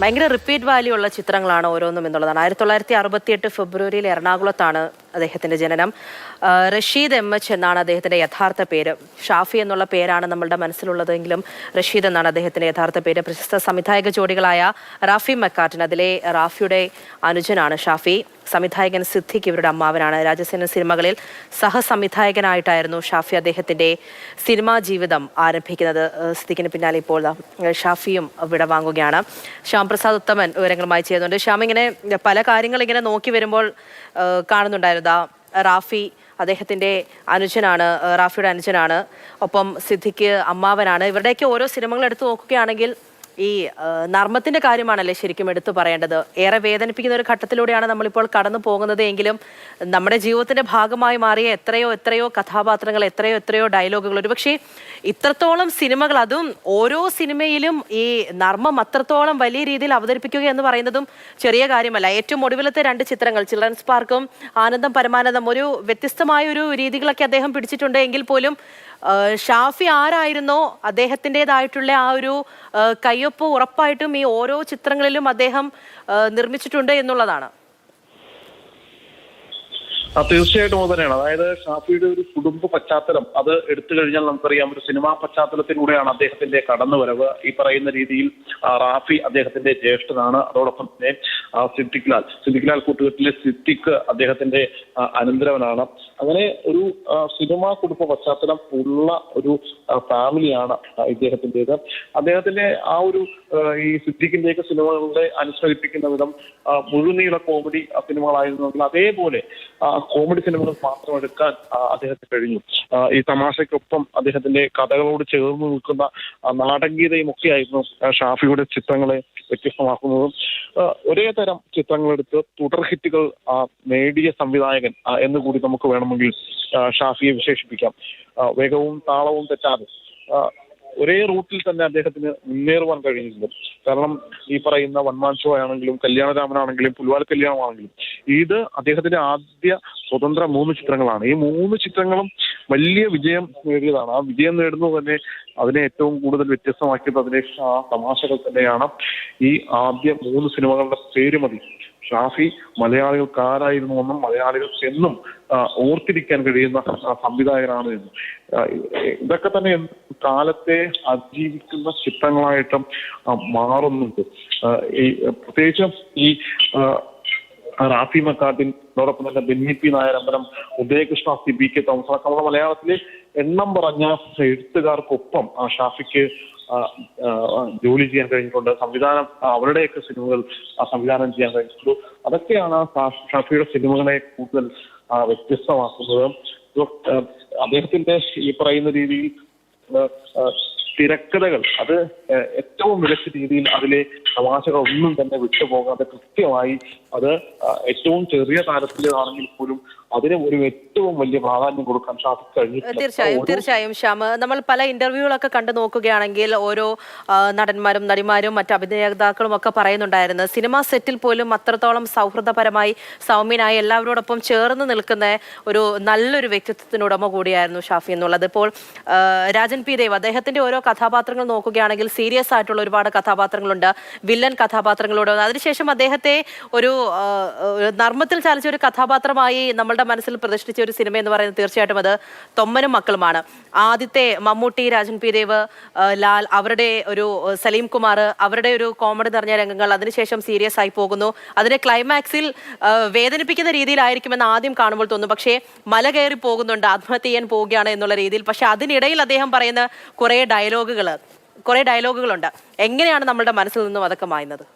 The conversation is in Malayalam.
ഭയങ്കര റിപ്പീറ്റ് വാല്യൂ ഉള്ള ചിത്രങ്ങളാണ് ഓരോന്നും എന്നുള്ളതാണ്. 1968 ഫെബ്രുവരിയിൽ എറണാകുളത്താണ് അദ്ദേഹത്തിന്റെ ജനനം. റഷീദ് എച്ച് എന്നാണ് അദ്ദേഹത്തിന്റെ യഥാർത്ഥ പേര്. ഷാഫി എന്നുള്ള പേരാണ് നമ്മളുടെ മനസ്സിലുള്ളതെങ്കിലും റഷീദ് എന്നാണ് അദ്ദേഹത്തിന്റെ യഥാർത്ഥ പേര്. പ്രശസ്ത സംവിധായക ജോഡികളായ റാഫി മക്കാർട്ടിൻ, അതിലെ റാഫിയുടെ അനുജനാണ് ഷാഫി. സംവിധായകൻ സിദ്ദിഖ് ഇവരുടെ അമ്മാവനാണ്. രാജസേന സിനിമകളിൽ സഹസംവിധായകനായിട്ടായിരുന്നു ഷാഫി അദ്ദേഹത്തിന്റെ സിനിമാ ജീവിതം ആരംഭിക്കുന്നത്. സിദ്ദിഖിന് പിന്നാലെ ഇപ്പോൾ ഷാഫിയും വിടവാങ്ങുകയാണ്. ശ്യാം പ്രസാദ് ഉത്തമൻ വിവരങ്ങളുമായി ചെയ്യുന്നുണ്ട്. ശ്യാം, ഇങ്ങനെ പല കാര്യങ്ങൾ ഇങ്ങനെ നോക്കി വരുമ്പോൾ കാണുന്നുണ്ടായിരുന്നു റാഫി അദ്ദേഹത്തിന്റെ അനുജനാണ്, റാഫിയുടെ അനുജനാണ്. ഒപ്പം സിദ്ദിഖ് അമ്മാവനാണ്. ഇവരുടെയൊക്കെ ഓരോ സിനിമകൾ എടുത്തു നോക്കുകയാണെങ്കിൽ ഈ നർമ്മത്തിന്റെ കാര്യമാണല്ലേ ശരിക്കും എടുത്തു പറയേണ്ടത്. ഏറെ വേദനിപ്പിക്കുന്ന ഒരു ഘട്ടത്തിലൂടെയാണ് നമ്മളിപ്പോൾ കടന്നു പോകുന്നത് എങ്കിലും നമ്മുടെ ജീവിതത്തിന്റെ ഭാഗമായി മാറിയ എത്രയോ കഥാപാത്രങ്ങൾ, എത്രയോ ഡയലോഗുകൾ, ഒരുപക്ഷെ ഇത്രത്തോളം സിനിമകൾ, അതും ഓരോ സിനിമയിലും ഈ നർമ്മം അത്രത്തോളം വലിയ രീതിയിൽ അവതരിപ്പിക്കുക എന്ന് പറയുന്നതും ചെറിയ കാര്യമല്ല. ഏറ്റവും ഒടുവിലത്തെ 2 ചിത്രങ്ങൾ, ചിൽഡ്രൻസ് പാർക്കും ആനന്ദം പരമാനന്ദം, ഒരു വ്യത്യസ്തമായ ഒരു രീതികളൊക്കെ അദ്ദേഹം പിടിച്ചിട്ടുണ്ട്. എങ്കിൽ പോലും ഷാഫി ആരായിരുന്നോ അദ്ദേഹത്തിൻ്റെതായിട്ടുള്ള ആ ഒരു കയ്യൊപ്പ് ഉറപ്പായിട്ടും ഈ ഓരോ ചിത്രങ്ങളിലും അദ്ദേഹം നിർമ്മിച്ചിട്ടുണ്ട് എന്നുള്ളതാണ്. തീർച്ചയായിട്ടും അത് തന്നെയാണ്. അതായത് ഷാഫിയുടെ ഒരു കുടുംബ പശ്ചാത്തലം അത് എടുത്തു കഴിഞ്ഞാൽ നമുക്കറിയാം, ഒരു സിനിമാ പശ്ചാത്തലത്തിലൂടെയാണ് അദ്ദേഹത്തിന്റെ കടന്നുവരവ്. ഈ പറയുന്ന രീതിയിൽ റാഫി അദ്ദേഹത്തിന്റെ ജ്യേഷ്ഠനാണ്. അതോടൊപ്പം തന്നെ സിദ്ദിഖ് ലാൽ കൂട്ടുകെട്ടിലെ സിദ്ദിഖ് അദ്ദേഹത്തിന്റെ അനന്തരവനാണ്. അങ്ങനെ ഒരു സിനിമാ കുടുംബ പശ്ചാത്തലം ഉള്ള ഒരു ഫാമിലിയാണ് ഇദ്ദേഹത്തിൻ്റെത്. അദ്ദേഹത്തിന്റെ ആ ഒരു ഈ സിദ്ദിഖിന്റെയൊക്കെ സിനിമകളുടെ അനുസ്മരിപ്പിക്കുന്ന വിധം മുഴുനീള കോമഡി സിനിമകളായിരുന്നെങ്കിൽ അതേപോലെ കോമഡി സിനിമകൾ മാത്രം എടുക്കാൻ അദ്ദേഹത്തിന് കഴിഞ്ഞു. ഈ തമാശയ്ക്കൊപ്പം അദ്ദേഹത്തിന്റെ കഥകളോട് ചേർന്ന് നിൽക്കുന്ന നാടകീയതയും ഒക്കെയായിരുന്നു ഷാഫിയുടെ ചിത്രങ്ങളെ വ്യത്യസ്തമാക്കുന്നതും. ഒരേ തരം ചിത്രങ്ങളെടുത്ത് തുടർ ഹിറ്റുകൾ നേടിയ സംവിധായകൻ എന്ന് കൂടി നമുക്ക് വേണമെങ്കിൽ ഷാഫിയെ വിശേഷിപ്പിക്കാം. വേഗവും താളവും തെറ്റാതെ ഒരേ റൂട്ടിൽ തന്നെ അദ്ദേഹത്തിന് മുന്നേറുവാൻ കഴിയുന്നുണ്ട്. കാരണം ഈ പറയുന്ന വൺമാൻ ഷോ ആണെങ്കിലും കല്യാണരാമനാണെങ്കിലും പുൽവാൽ കല്യാണമാണെങ്കിലും ഇത് അദ്ദേഹത്തിന്റെ ആദ്യ സ്വതന്ത്ര 3 ചിത്രങ്ങളാണ്. ഈ 3 ചിത്രങ്ങളും വലിയ വിജയം നേടിയതാണ്. ആ വിജയം നേടുന്നത് തന്നെ അതിനെ ഏറ്റവും കൂടുതൽ വ്യത്യസ്തമാക്കിയത് അതിലെ തമാശകൾ തന്നെയാണ്. ഈ ആദ്യ 3 സിനിമകളുടെ പേര് മതി ഷാഫി മലയാളികൾക്ക് ആരായിരുന്നുവെന്നും മലയാളികൾക്ക് എന്നും ഓർത്തിരിക്കാൻ കഴിയുന്ന സംവിധായകനാണ് എന്ന്. ഇതൊക്കെ തന്നെ കാലത്തെ അതിജീവിക്കുന്ന ചിത്രങ്ങളായിട്ടും മാറുന്നുണ്ട്. ഈ പ്രത്യേകിച്ചും ഈ റാഫി മക്കാർട്ടിനോടൊപ്പം തന്നെ Benny P Nayarambalam, Udayakrishna, CBK Thomas അടക്കം നമ്മുടെ മലയാളത്തിലെ എണ്ണം പറഞ്ഞ എഴുത്തുകാർക്കൊപ്പം ഷാഫിക്ക് ജോലി ചെയ്യാൻ കഴിഞ്ഞിട്ടുണ്ട്. സംവിധാനം അവരുടെയൊക്കെ സിനിമകൾ സംവിധാനം ചെയ്യാൻ കഴിഞ്ഞിട്ടുള്ളൂ. അതൊക്കെയാണ് ഷാഫിയുടെ സിനിമകളെ കൂടുതൽ വ്യത്യസ്തമാക്കുന്നത്. അദ്ദേഹത്തിന്റെ ഈ പറയുന്ന രീതിയിൽ തിരക്കഥകൾ അത് ഏറ്റവും മികച്ച രീതിയിൽ അതിലെ തമാശകൾ ഒന്നും തന്നെ വിട്ടുപോകാതെ കൃത്യമായി അത് ഏറ്റവും ചെറിയ താരത്തിലാണെങ്കിൽ പോലും അതിന് ഒരു ഏറ്റവും വലിയ പ്രാധാന്യം കൊടുക്കാൻ ഷാഫി കഴിഞ്ഞിട്ടുണ്ട്. തീർച്ചയായും ശ്യാം, നമ്മൾ പല ഇന്റർവ്യൂകളൊക്കെ കണ്ടു നോക്കുകയാണെങ്കിൽ ഓരോ നടന്മാരും നടിമാരും മറ്റ് അഭിനേതാക്കളും ഒക്കെ പറയുന്നുണ്ടായിരുന്നു സിനിമാ സെറ്റിൽ പോലും അത്രത്തോളം സൗഹൃദപരമായി സൗമ്യനായി എല്ലാവരോടൊപ്പം ചേർന്ന് നിൽക്കുന്ന ഒരു നല്ലൊരു വ്യക്തിത്വത്തിനുടമ കൂടിയായിരുന്നു ഷാഫി എന്നുള്ളത്. ഇപ്പോൾ രാജൻ പി ദേവ് അദ്ദേഹത്തിന്റെ ഓരോ കഥാപാത്രങ്ങൾ നോക്കുകയാണെങ്കിൽ സീരിയസ് ആയിട്ടുള്ള ഒരുപാട് കഥാപാത്രങ്ങളുണ്ട്, വില്ലൻ കഥാപാത്രങ്ങളുണ്ട്. അതിനുശേഷം അദ്ദേഹത്തെ ഒരു നർമ്മത്തിൽ ചാലിച്ച ഒരു കഥാപാത്രമായി നമ്മളുടെ മനസ്സിൽ പ്രതിഷ്ഠിച്ച ഒരു സിനിമ എന്ന് പറയുന്നത് തീർച്ചയായിട്ടും അത് തൊമ്മനും മക്കളുമാണ്. ആദ്യത്തെ മമ്മൂട്ടി, രാജൻ പി ദേവ്, ലാൽ, അവരുടെ ഒരു സലീം കുമാർ, അവരുടെ ഒരു കോമഡി നിറഞ്ഞ രംഗങ്ങൾ അതിനുശേഷം സീരിയസ് ആയി പോകുന്നു. അതിന്റെ ക്ലൈമാക്സിൽ വേദനിപ്പിക്കുന്ന രീതിയിലായിരിക്കുമെന്ന് ആദ്യം കാണുമ്പോൾ തോന്നും. പക്ഷേ മല കയറി പോകുന്നുണ്ട്, ആത്മഹത്യ ചെയ്യാൻ പോവുകയാണ് എന്നുള്ള രീതിയിൽ. പക്ഷെ അതിനിടയിൽ അദ്ദേഹം പറയുന്ന കുറേ ഡയലോഗുകളുണ്ട്. എങ്ങനെയാണ് നമ്മളുടെ മനസ്സിൽ നിന്നും അതൊക്കെ മായുന്നത്?